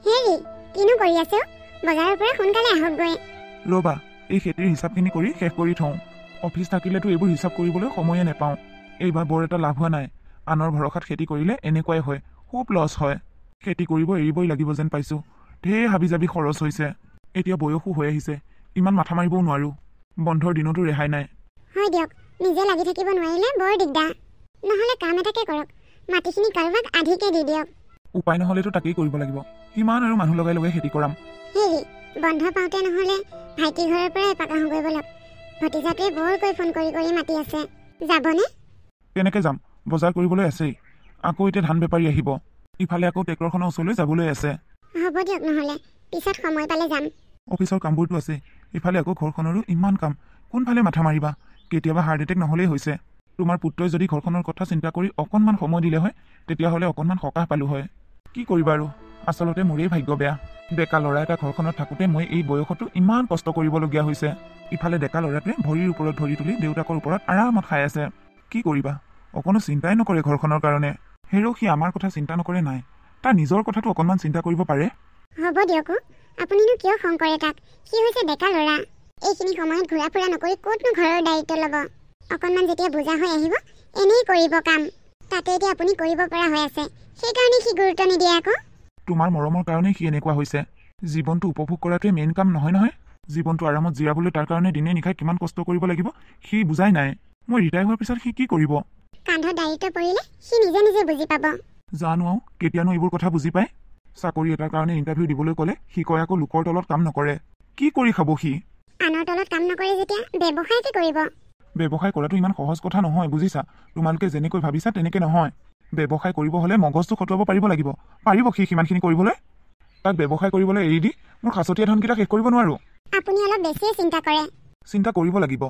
হেৰি কিনো কৰি আছো বজাৰৰ পৰা সোনকালে আহক গৈ ৰবা এই খেতিৰ হিচাপখিনি কৰি শেষ কৰি থওঁ অফিচ থাকিলেতো এইবোৰ হিচাপ কৰিবলৈ সময়ে নেপাওঁ এইবাৰ বৰ এটা লাভ হোৱা নাই আনৰ ভৰসাত খেতি কৰিলে এনেকুৱাই হয় খুব লছ হয় খেতি কৰিব এৰিবই লাগিব যেন পাইছোঁ ঢেৰ হাবি জাবি খৰচ হৈছে এতিয়া বয়সো হৈ আহিছে ইমান মাথা মাৰিবও নোৱাৰোঁ বন্ধৰ দিনতো ৰেহাই নাই হয় দিয়ক নিজে লাগি থাকিব নোৱাৰিলে বৰ দিগদাৰ নহ'লে কাম এটাকে কৰক মাটিখিনি কাৰোবাক আধিকে দি দিয়ক উপায় নহ'লেতো তাকেই কৰিব লাগিব কিমান আৰু মানুহ লগাই লগাই খেতি কৰাম হেৰি বন্ধ পাওঁতে নহ'লে ভাইটিৰ ঘৰৰ পৰা এপাক আহোঁগৈ ব'লক ভতিজাটোৱে বৰকৈ ফোন কৰি কৰি মাতি আছে যাবনে কেনেকৈ যাম বজাৰ কৰিবলৈ আছেই আকৌ এতিয়া ধান বেপাৰী আহিব ইফালে আকৌ ট্ৰেক্টৰখনৰ ওচৰলৈ যাবলৈ আছে হ'ব দিয়ক নহ'লে পিছত সময় পালে যাম অফিচৰ কামবোৰতো আছে ইফালে আকৌ ঘৰখনৰো ইমান কাম কোনফালে মাথা মাৰিবা কেতিয়াবা হাৰ্ট এটেক নহ'লেই হৈছে তোমাৰ পুত্ৰই যদি ঘৰখনৰ কথা চিন্তা কৰি অকণমান সময় দিলে হয় তেতিয়াহ'লে অকণমান সকাহ পালোঁ হয় কি কৰিবা আৰু আচলতে মোৰেই ভাগ্য বেয়া ডেকা ল'ৰা এটা ঘৰখনত থাকোঁতে মই এই বয়সতো ইমান কষ্ট কৰিবলগীয়া হৈছে ইফালে ডেকা ল'ৰাটোৱে ভৰিৰ ওপৰত ভৰি তুলি দেউতাকৰ ওপৰত আৰামত খাই আছে কি কৰিবা অকণো চিন্তাই নকৰে ঘৰখনৰ কাৰণে হেৰৌ সি আমাৰ কথা চিন্তা নকৰে নাই তাৰ নিজৰ কথাটো অকণমান চিন্তা কৰিব পাৰে হ'ব দিয়ক আপুনিনো কিয় খং কৰে তাক সি হৈছে ডেকা ল'ৰা এইখিনি সময়ত ঘূৰা ফুৰা নকৰি ক'তনো ঘৰৰ দায়িত্ব ল'ব অকণমান যেতিয়া বুজা হৈ আহিব এনেই কৰিব কাম তাতে এতিয়া আপুনি কৰিব পৰা হৈ আছে সেইকাৰণে সি গুৰুত্ব নিদিয়ে আকৌ তোমাৰ মৰমৰ কাৰণেই সি এনেকুৱা হৈছে জীৱনটো উপভোগ কৰাটোৱে মেইন কাম নহয় জীৱনটো আৰামত জিৰাবলৈ তাৰ কাৰণে দিনে নিশাই কিমান কষ্ট কৰিব লাগিব সি বুজাই নাই মই ৰিটায়াৰ হোৱাৰ পিছত সি কি কৰিব কান্ধত দায়িত্ব পৰিলে সি নিজে নিজে বুজি পাব জানো আৰু কেতিয়ানো এইবোৰ কথা বুজি পায় চাকৰি এটাৰ কাৰণে ইণ্টাৰভিউ দিবলৈ ক'লে সি কয় আকৌ লোকৰ তলত কাম নকৰে কি কৰি খাব সি আনৰ তলত কাম নকৰে যেতিয়া ব্যৱসায়কে কৰিব ব্যৱসায় কৰাটো ইমান সহজ কথা নহয় বুজিছা তোমালোকে যেনেকৈ ভাবিছা তেনেকৈ নহয় ব্যৱসায় কৰিব হ'লে মগজটো খটুৱাব পাৰিব লাগিব পাৰিব সি সিমানখিনি কৰিবলৈ তাক ব্যৱসায় কৰিবলৈ এৰি দি মোৰ সাঁচতীয়া ধনকেইটা শেষ কৰিব নোৱাৰোঁ আপুনি অলপ বেছিয়ে চিন্তা কৰে চিন্তা কৰিব লাগিব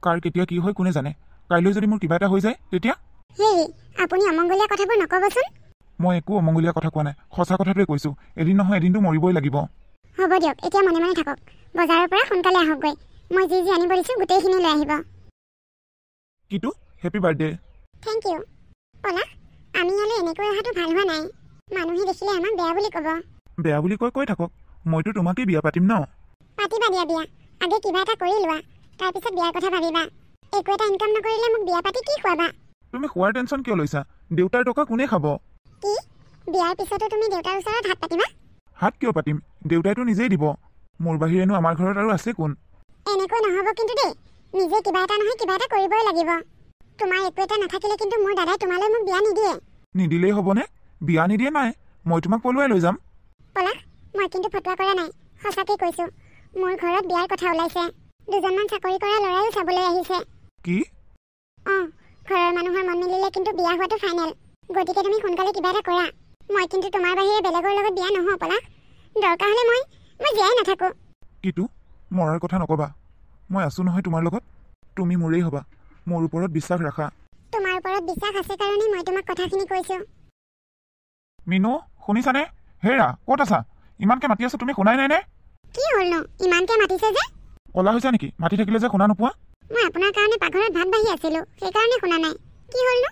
কাৰ কেতিয়া কি হয় কোনে জানে কাইলৈ যদি মোৰ কিবা এটা হৈ যায় তেতিয়া হেৰি আপুনি অমংগলীয়া কথাবোৰ নক'বচোন মই একো অমংগলীয়া কথা কোৱা নাই সঁচা কথাটোৱে কৈছোঁ এদিন নহয় এদিনটো মৰিবই লাগিব হ'ব দিয়ক এতিয়া মনে মনে থাকক বজাৰৰ পৰা সোনকালে আহকগৈ মই যি আনিব দিছোঁ গোটেইখিনি লৈ আহিব কিটো হেপী বাৰ্থডে থেংক ইউ পলাশ আমি ইয়ালৈ এনেকৈ অহাটো ভাল হোৱা নাই মানুহে দেখিলে আমাক বেয়া বুলি ক'ব বেয়া বুলি কৈ থাকক মইতো তোমাকেই বিয়া পাতিম ন পাতিবা দিয়া বিয়া আগে কিবা এটা কৰি লোৱা তাৰপিছত বিয়াৰ কথা ভাবিবা একো এটা ইনকাম নকৰিলে মোক বিয়া পাতি কি খুৱাবা তুমি খোৱাৰ টেনশ্যন কিয় লৈছা দেউতাৰ টকা কোনে খাব কি বিয়াৰ পিছতো তুমি দেউতাৰ ওচৰত হাত পাতিবা হাত কিয় পাতিম দেউতাইতো নিজেই দিব মোৰ বাহিৰেনো আমাৰ ঘৰত আৰু আছে কোন এনেকৈ নহ'ব কিন্তু দেই নিজে কিবা এটা নহয় কিবা এটা কৰিবই লাগিব তোমাৰ একো এটা নাথাকিলে কিন্তু মোৰ দাদাই তোমালৈ মোক বিয়া নিদিয়ে নিদিলেই হ'বনে বিয়া নিদিয়ে নাই মই তোমাক পলুৱাই লৈ যাম পলাশ মই কিন্তু ফটোৱা কৰা নাই সঁচাকৈ কৈছোঁ মোৰ ঘৰত বিয়াৰ কথা ওলাইছে দুজনমান চাকৰি কৰা ল'ৰাইও চাবলৈ আহিছে কি অঁ ঘৰৰ মানুহৰ মন মিলিলে কিন্তু বিয়া হোৱাটো ফাইনেল গতিকে তুমি সোনকালে কিবা এটা কৰা মই কিন্তু তোমাৰ বাহিৰে বেলেগৰ লগত বিয়া নহওঁ পলাশ দৰকাৰ হ'লে মই জীয়াই নাথাকোঁ কিটো মৰাৰ কথা নক'বা মই আছোঁ নহয় তোমাৰ লগত তুমি মোৰেই হ'বা মোৰ ওপৰত বিশ্বাস ৰাখা তোমাৰ ওপৰত বিশ্বাস আছে কাৰণে মই তোমাক কথাখিনি কৈছোঁ মিনু শুনিছানে হেৰা ক'ত আছা ইমানকৈ মাতি আছো তুমি শুনাই নাই নে কি হ'লনো ইমানকৈ মাতিছে যে ক'লা হৈছা নেকি মাতি থাকিলে যে শুনা নোপোৱা মই আপোনাৰ কাৰণে পাকঘৰত ভাত বাঢ়ি আছিলোঁ সেইকাৰণে শুনা নাই কি হ'লনো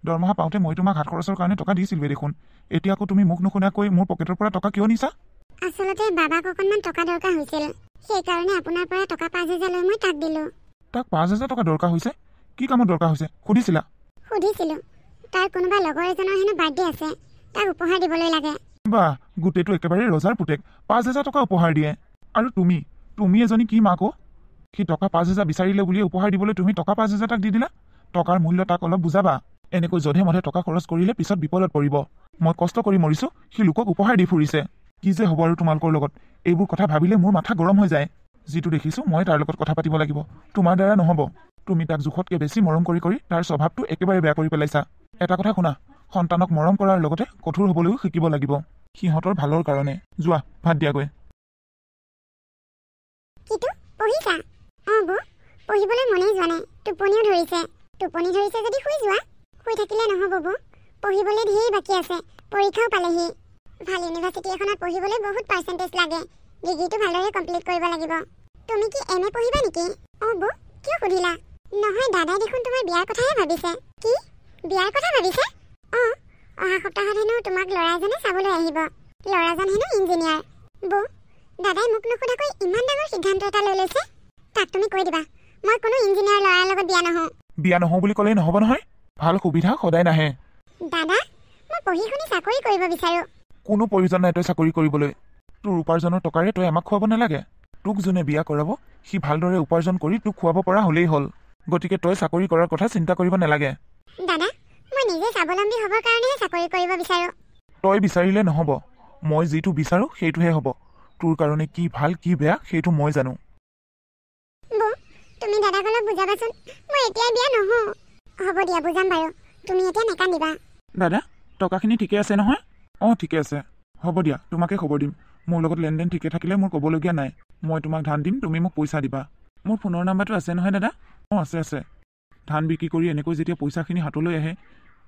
দৰমহা পাওঁতে মই তোমাক হাত খৰচৰ কাৰণে টকা দিছিলোঁৱে দেখোন এতিয়া আকৌ তুমি মোক নুশুনাকৈ মোৰ পকেটৰ পৰা টকা কিয় নিছা আচলতে বাবাক অকণমান টকা দৰকাৰ হৈছিল সেইকাৰণে আপোনাৰ পৰা টকা 5,000 লৈ মই তাক দিলোঁ তাক 5,000 টকা দৰকাৰ হৈছে কি কামত দৰকাৰ হৈছে সুধিছিলোঁ তাৰ কোনোবা লগৰ এজনৰ হেনো বাৰ্থডে আছে তাক উপহাৰ দিবলৈ লাগে বাহ গোটেইটো একেবাৰে ৰজাৰ পুতেক 5,000 টকা উপহাৰ দিয়ে আৰু তুমি এজনী কি মাক সি টকা 5,000 বিচাৰিলে বুলিয়ে উপহাৰ দিবলৈ তুমি টকা 5,000 তাক দি দিলা টকাৰ মূল্য তাক অলপ বুজাবা এনেকৈ যধে মধে টকা খৰচ কৰিলে পিছত বিপদত পৰিব মই কষ্ট কৰি মৰিছোঁ সি লোকক উপহাৰ দি ফুৰিছে কি যে হ'ব আৰু তোমালোকৰ লগত এইবোৰ কথা ভাবিলে মোৰ মাথা গৰম হৈ যায় যিটো দেখিছোঁ মই তাৰ লগত কথা পাতিব লাগিব তোমাৰ দ্বাৰা নহ'ব তুমি তাক জোখতকৈ বেছি মৰম কৰি তাৰ স্বভাৱটো একেবাৰে বেয়া কৰি পেলাইছা এটা কথা শুনা সন্তানক মৰম কৰাৰ লগতে কঠোৰ হ'বলৈও শিকিব লাগিব সিহঁতৰ ভালৰ কাৰণে যোৱা ভাত দিয়াগৈ কিটো পঢ়িছা অঁ বৌ পঢ়িবলৈ মনেই যোৱা নাই টোপনি ধৰিছে যদি শুই যোৱা শুই থাকিলে নহ'ব বৌ পঢ়িবলৈ ঢেৰ বাকী আছে পৰীক্ষাও পালেহি ভাল ইউনিভাৰ্চিটি এখনত পঢ়িবলৈ বহুত পাৰ্চেণ্টেজ লাগে ডিগ্ৰীটো ভালদৰে কমপ্লিট কৰিব লাগিব তুমি কি এম এ পঢ়িবা নেকি অঁ বৌ কিয় সুধিলা নহয় দাদাই দেখোন তোমাৰ বিয়াৰ কথাহে ভাবিছে কি বিয়াৰ কথা ভাবিছে অঁ অহা সপ্তাহত হেনো তোমাক ল'ৰা এজনে চাবলৈ আহিব ল'ৰাজন হেনো ইঞ্জিনিয়াৰ। বৌ, দাদাই মোক নুসুধাকৈ ইমান ডাঙৰ সিদ্ধান্ত এটা লৈ লৈছে। তাক তুমি কৈ দিবা মই কোনো ইঞ্জিনিয়াৰ ল'ৰাৰ লগত বিয়া নহওঁ। বিয়া নহওঁ বুলি ক'লেই নহ'ব নহয়। ভাল সুবিধা সদায় নাহে। দাদা, মই পঢ়ি শুনি চাকৰি কৰিব বিচাৰোঁ। কোনো প্ৰয়োজন নাই তই চাকৰি কৰিবলৈ। তোৰ উপাৰ্জনৰ টকাৰে তই আমাক খুৱাব নালাগে। তোক যোনে বিয়া কৰাব সি ভালদৰে উপাৰ্জন কৰি তোক খুৱাব পৰা হ'লেই হ'ল। গতিকে তই চাকৰি কৰাৰ কথা চিন্তা কৰিব নালাগে। দাদা, মই নিজে স্বাৱলম্বী হ'বৰ কাৰণেহে চাকৰি কৰিব বিচাৰোঁ। তই বিচাৰিলে নহ'ব। মই যিটো বিচাৰোঁ সেইটোহে হ'ব। তোৰ কাৰণে কি ভাল কি বেয়া সেইটো মই জানো। বৌ, তুমি দাদাক অলপ বুজাবাচোন। মই এতিয়াই বিয়া নহওঁ। হ'ব দিয়া, বুজাম বাৰু। তুমি এতিয়া নেকান্দিবা। দাদা, টকাখিনি ঠিকে আছে নহয়? অঁ, ঠিকে আছে। হ'ব দিয়া, তোমাকে খবৰ দিম। মোৰ লগত লেনদেন ঠিকে থাকিলে মোৰ ক'বলগীয়া নাই। মই তোমাক ধান দিম, তুমি মোক পইচা দিবা। মোৰ ফোনৰ নাম্বাৰটো আছে নহয় দাদা? অঁ, আছে। ধান বিক্ৰী কৰি এনেকৈ যেতিয়া পইচাখিনি হাতলৈ আহে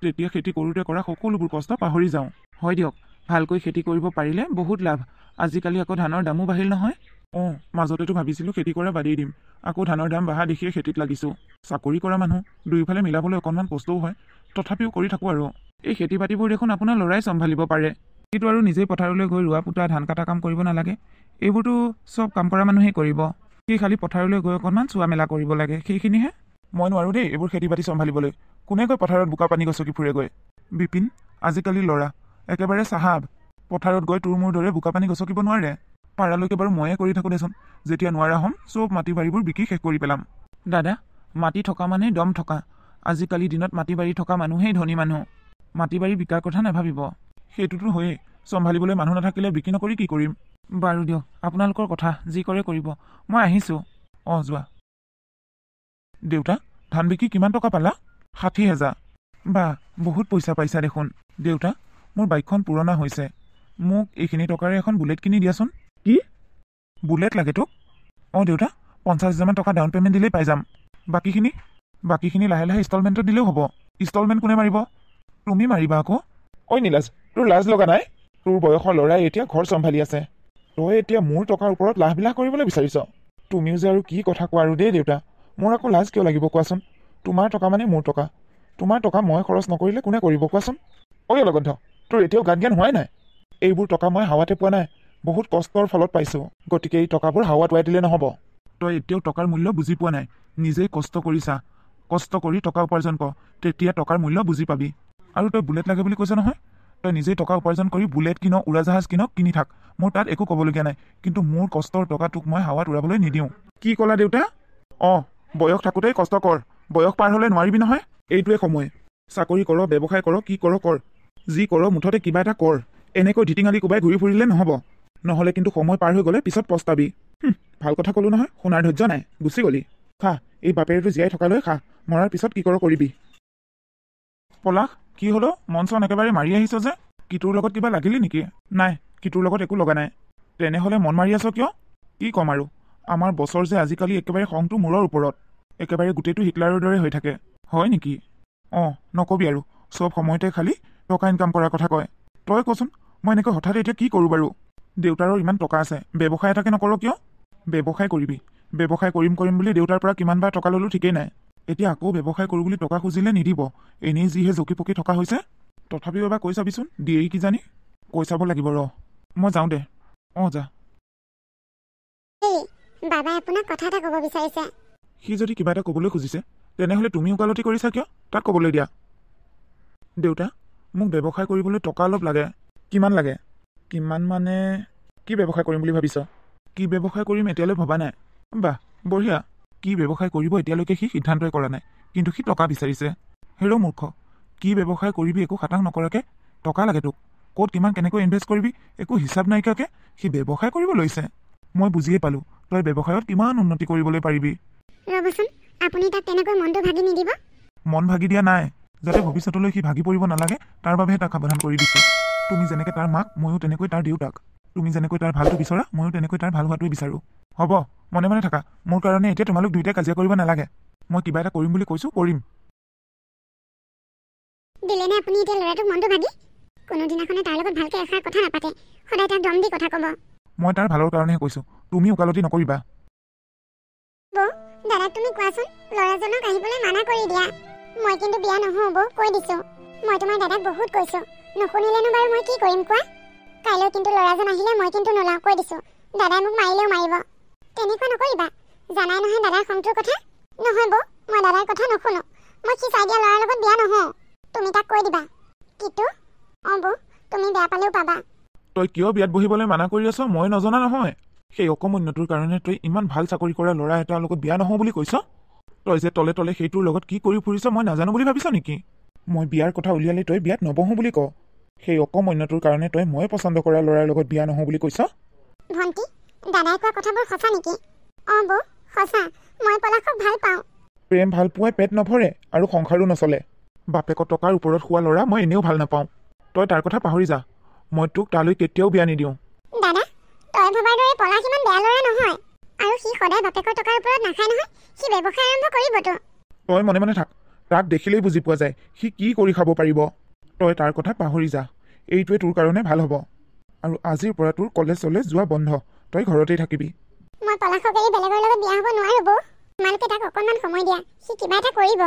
তেতিয়া খেতি কৰোঁতে কৰা সকলোবোৰ কষ্ট পাহৰি যাওঁ। হয় দিয়ক, ভালকৈ খেতি কৰিব পাৰিলে বহুত লাভ। আজিকালি আকৌ ধানৰ দামো বাঢ়িল নহয়। অঁ, মাজতেতো ভাবিছিলোঁ খেতি কৰা বাদেই দিম। আকৌ ধানৰ দাম বাঢ়া দেখিয়ে খেতিত লাগিছোঁ। চাকৰি কৰা মানুহ, দুয়োফালে মিলাবলৈ অকণমান কষ্টও হয়। তথাপিও কৰি থাকোঁ আৰু। এই খেতি বাতিবোৰ দেখোন আপোনাৰ ল'ৰাই চম্ভালিব পাৰে। কিন্তু আৰু নিজেই পথাৰলৈ গৈ ৰোৱা পোতা ধান কটা কাম কৰিব নালাগে। এইবোৰতো চব কাম কৰা মানুহেই কৰিব। সি খালি পথাৰলৈ গৈ অকণমান চোৱা মেলা কৰিব লাগে, সেইখিনিহে। মই নোৱাৰোঁ দেই এইবোৰ খেতি বাতি চম্ভালিবলৈ। কোনে গৈ পথাৰত বোকা পানী গছকি ফুৰেগৈ? বিপিন, আজিকালি ল'ৰা একেবাৰে চাহাব। পথাৰত গৈ তোৰ মোৰ দৰে বোকা পানী গছকিব নোৱাৰে। পাৰালৈকে বাৰু ময়ে কৰি থাকোঁ দেচোন। যেতিয়া নোৱাৰা হ'ম চব মাটি বাৰীবোৰ বিকি শেষ কৰি পেলাম। দাদা, মাটি থকা মানে দম থকা। আজিকালি দিনত মাটি বাৰী থকা মানুহেই ধনী মানুহ। মাটি বাৰী বিকাৰ কথা নাভাবিব। সেইটোতো হয়েই। চম্ভালিবলৈ মানুহ নাথাকিলে বিক্ৰী নকৰি কি কৰিম? বাৰু দিয়ক, আপোনালোকৰ কথা যি কৰে কৰিব। মই আহিছোঁ। অঁ, যোৱা। দেউতা, ধান বিক্ৰী কিমান টকা পালা? 60,000। বা, বহুত পইচা পাইছা দেখোন। দেউতা, মোৰ বাইকখন পুৰণা হৈছে। মোক এইখিনি টকাৰে এখন বুলেট কিনি দিয়াচোন। কি? বুলেট লাগে তোক? অঁ দেউতা, 50,000মান টকা ডাউন পে'মেণ্ট দিলেই পাই যাম। বাকীখিনি লাহে লাহে ইনষ্টলমেণ্টত দিলেও হ'ব। ইনষ্টলমেণ্ট কোনে মাৰিব? তুমি মাৰিবা আকৌ। ঐ নীলাজ, তোৰ লাজ লগা নাই? তোৰ বয়সৰ ল'ৰাই এতিয়া ঘৰ চম্ভালি আছে। তই এতিয়া মোৰ টকাৰ ওপৰত লাহবিলাহ কৰিবলৈ বিচাৰিছ? তুমিও যে আৰু কি কথা কোৱা আৰু দেই দেউতা। মোৰ আকৌ লাজ কিয় লাগিব কোৱাচোন? তোমাৰ টকা মানে মোৰ টকা। তোমাৰ টকা মই খৰচ নকৰিলে কোনে কৰিব কোৱাচোন? ঐ অলগদ্ধ, তোৰ এতিয়াও গাত জ্ঞান হোৱাই নাই? এইবোৰ টকা মই হাৱাতে পোৱা নাই, বহুত কষ্টৰ ফলত পাইছোঁ। গতিকে এই টকাবোৰ হাৱাত উৰাই দিলে নহ'ব। তই এতিয়াও টকাৰ মূল্য বুজি পোৱা নাই। নিজেই কষ্ট কৰিছা। কষ্ট কৰি টকা উপাৰ্জন কৰ, তেতিয়া টকাৰ মূল্য বুজি পাবি। আৰু তই বুলেট লাগে বুলি কৈছ নহয়? তই নিজেই টকা উপাৰ্জন কৰি বুলেট কিনক, উৰাজাহাজ কিনক, কিনি থাক। মোৰ তাত একো ক'বলগীয়া নাই। কিন্তু মোৰ কষ্টৰ টকা তোক মই হাৱাত উৰাবলৈ নিদিওঁ। কি ক'লা দেউতা? অঁ, বয়স থাকোঁতেই কষ্ট কৰ। বয়স পাৰ হ'লে নোৱাৰিবি নহয়। এইটোৱে সময়। চাকৰি কৰ, ব্যৱসায় কৰ, কি কৰ কৰ। যি কৰ মুঠতে কিবা এটা কৰ। এনেকৈ ধিটিঙালি কোবাই ঘূৰি ফুৰিলে নহ'ব। নহ'লে কিন্তু সময় পাৰ হৈ গ'লে পিছত পস্তাবি। ভাল কথা ক'লো নহয়, শুনাৰ ধৈৰ্য নাই, গুচি গ'লি। খা, এই বাপেৰেটো জীয়াই থকালৈ খা, মৰাৰ পিছত কি কৰ কৰিবি। পলাশ, কি হ'লো? মন চন একেবাৰে মাৰি আহিছ যে? কিটোৰ লগত কিবা লাগিলি নেকি? নাই, কিটোৰ লগত একো লগা নাই। তেনেহ'লে মন মাৰি আছ কিয়? কি ক'ম আৰু, আমাৰ বছৰ যে আজিকালি একেবাৰে খংটো মূৰৰ ওপৰত। একেবাৰে গোটেইটো হিটলাৰৰ দৰে হৈ থাকে। হয় নেকি? অঁ, নকবি আৰু, চব সময়তে খালি টকা ইনকাম কৰাৰ কথা কয়। তই কচোন, মই এনেকৈ হঠাৎ এতিয়া কি কৰোঁ বাৰু? দেউতাৰো ইমান টকা আছে, ব্যৱসায় এটাকে নকৰ কিয়? ব্যৱসায় কৰিবি। ব্যৱসায় কৰিম বুলি দেউতাৰ পৰা কিমানবাৰ টকা ল'লোঁ ঠিকেই নাই। এতিয়া আকৌ ব্যৱসায় কৰোঁ বুলি টকা খুজিলে নিদিব। এনেই যিহে জকি পকি থকা হৈছে। তথাপিও এবাৰ কৈ চাবিচোন, দিয়েই কিজানি। কৈ চাব লাগিব ৰ। মই যাওঁ দে। অঁ, যা। বাবাই আপোনাক কথা এটা ক'ব বিচাৰিছে। সি যদি কিবা এটা ক'বলৈ খুজিছে তেনেহ'লে তুমি ওকালতি কৰিছা কিয়? তাক ক'বলৈ দিয়া। দেউতা, মোক ব্যৱসায় কৰিবলৈ টকা অলপ লাগে। কিমান লাগে? কিমান মানে, কি ব্যৱসায় কৰিম বুলি ভাবিছ? কি ব্যৱসায় কৰিম এতিয়ালৈ ভবা নাই। বাহ, বঢ়িয়া। কি ব্যৱসায় কৰিব এতিয়ালৈকে সি সিদ্ধান্তই কৰা নাই, কিন্তু সি টকা বিচাৰিছে। হেৰৌ মূৰ্খ, কি ব্যৱসায় কৰিবি একো খাটাং নকৰাকৈ টকা লাগে তোক। ক'ত কিমান কেনেকৈ ইনভেষ্ট কৰিবি একো হিচাপ নাইকিয়াকৈ সি ব্যৱসায় কৰিব লৈছে। মই বুজিয়ে পালোঁ, তই ব্যৱসায়ত কিমান উন্নতি কৰিবলৈ পাৰিবি। ৰ'বচোন, আপুনি তাক তেনেকৈ মনটো ভাগি নিদিব। মন ভাগি দিয়া নাই, যাতে ভৱিষ্যতলৈ সি ভাগি পৰিব নালাগে তাৰ বাবেহে তাক সাৱধান কৰি দিছোঁ। তুমি যেনেকৈ তাৰ মাক, ময়ো তেনেকৈ তাৰ দেউতাক। তুমি যেনেকৈ তাৰ ভালটো বিচৰা, ময়ো তেনেকৈ তাৰ ভাল হোৱাটোৱে বিচাৰোঁ। হ'ব, মনে মনে থাকা। মোৰ কাৰণে এতিয়া তোমালোক দুয়োটাই কাজিয়া কৰিব নালাগে। মই কিবা এটা কৰিম বুলি কৈছোঁ, কৰিম। দিলেনে আপুনি এতিয়া ল'ৰাটোক মনটো ভাগি? কোনোদিনাখনে তাৰ লগত ভালকৈ এষাৰ কথা নাপাতে, সদায় তাক দম দি কথা ক'ব। মই তাৰ ভালৰ কাৰণেহে কৈছোঁ, তুমি ওকালতি নকৰিবা। বৌ, দাদাক তুমি কোৱাচোন, ল'ৰাজনক আহিবলৈ মানা কৰি দিয়া। মই কিন্তু বিয়া নহওঁ বৌ, কৈ দিছোঁ। মই তোমাৰ দাদাক বহুত কৈছোঁ, নুশুনিলেনো বাৰু মই কি কৰিম কোৱা? কাইলৈ কিন্তু ল'ৰাজন আহিলে মই কিন্তু নোলাও কৈ দিছোঁ। দাদাই মোক মাৰিলেও মাৰিব। তেনেকুৱা নকৰিবা। জানাই নহয় দাদাৰ খংটোৰ কথা। নহয় বৌ, মই দাদাৰ কথা নুশুনো। মই সি চাই দিয়া ল'ৰাৰ লগত বিয়া নহওঁ। তুমি তাক কৈ দিবা। কিটো? অঁ বৌ, তুমি বেয়া পালেও পাবা। তই কিয় বিয়াত বহিবলৈ মানা কৰি আছ মই নজনা নহয়। সেই অকমন্যটোৰ কাৰণে তই ইমান ভাল চাকৰি কৰা ল'ৰা এটাৰ লগত বিয়া নহওঁ বুলি কৈছ। তই যে তলে তলে সেইটোৰ লগত কি কৰি ফুৰিছ মই নাজানো বুলি ভাবিছ নেকি? মই বিয়াৰ কথা উলিয়ালে তই বিয়াত নবহো বুলি ক। সেই অকমন্যটোৰ কাৰণে তই মই পচন্দ কৰা ল'ৰাৰ লগত বিয়া নহওঁ বুলি কৈছ। ভণ্টি, দাদাই কোৱা কথাবোৰ সঁচা নেকি? অঁ বৌ, সঁচা। মই পলাশক ভাল পাওঁ। প্ৰেম ভাল পোৱাই পেট নভৰে আৰু সংসাৰো নচলে। বাপেকৰ টকাৰ ওপৰত শোৱা ল'ৰা মই এনেও ভাল নাপাওঁ। তই তাৰ কথা পাহৰি যা। মই তোক তালৈ কেতিয়াও বিয়া নিদিওঁ। দাদা, তই ভবাৰ দৰে পলাশ ইমান বেয়া ল'ৰা নহয়। আৰু সি সদায় বাপেকৰ টকাৰ ওপৰত নাখায় নহয়। সি ব্যৱসায় আৰম্ভ কৰিবতো। তই মনে মনে থাক। তাক দেখিলেই বুজি পোৱা যায় সি কি কৰি খাব পাৰিব। তই তাৰ কথা পাহৰি যা। এইটোৱে তোৰ কাৰণে ভাল হ'ব। আৰু আজিৰ পৰা তোৰ কলেজ চলেজ যোৱা বন্ধ। তই ঘৰতেই থাকিবি। মই পলাশক এৰি বেলেগৰ লগত বিয়া হ'ব নোৱাৰো বৌ। তোমালোকে তাক অকণমান সময় দিয়া। সি কিবা এটা কৰিব।